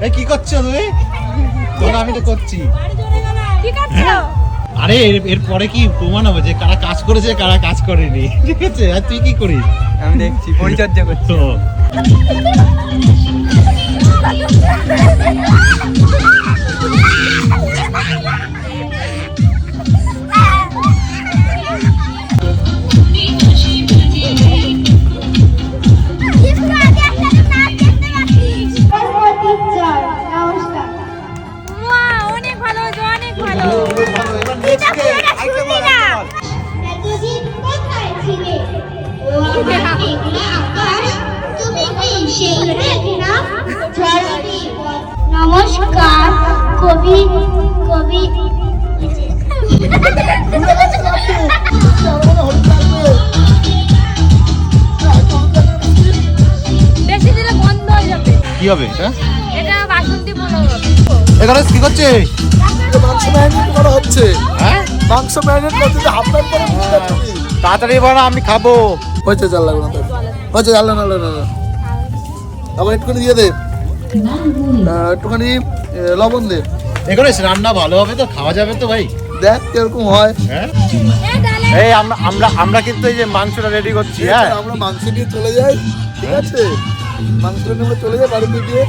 এই কি করছো তুমি? তোমরা আমি তো করছি। কি করছো? আরে এর পরে কি প্রমাণ হবে যে কারা কাজ করেছে কারা কাজ করেনি, ঠিক আছে? আর তুই কি করিস? আমি দেখছি পরিচর্যা করছি। তো বাহ, অনেক ভালো হয়েছে, অনেক ভালো। এবার next কে? আরেকটা বল, আরেকটা বল। এতদিন কোথায় ছিলে? ও আমার মেঘলা আকাশ, তুমি কি সেই মেঘনা? ঝড়ে নমস্কার কবি কবি বেশি দিলে বন্ধ হয়ে যাবে। কি হবে এটা? এটা বাসন্তী পোলো। এখানে কি করছে? মাংস ম্যারিনেট করা হচ্ছে। হ্যাঁ, মাংস ম্যারিনেট করতে হাফ প্যান্ট পরে বুঝতে তুমি। তাড়াতাড়ি বানা, আমি খাবো। হয়েছে, জাল লাগবে না তো। হয়েছে, জাল না না না। আবার একটুখানি দিয়ে দে, একটুখানি লবণ দে। এখানে রান্না ভালো হবে তো, খাওয়া যাবে তো ভাই? দেখ কিরকম হয়। হ্যাঁ, এই ডালে এই আমরা কিন্তু এই যে মাংসটা রেডি করছি। হ্যাঁ, আমরা মাংস নিয়ে চলে যাই, ঠিক আছে? মাংস নিয়ে আমরা চলে যাই বাড়িতে গিয়ে।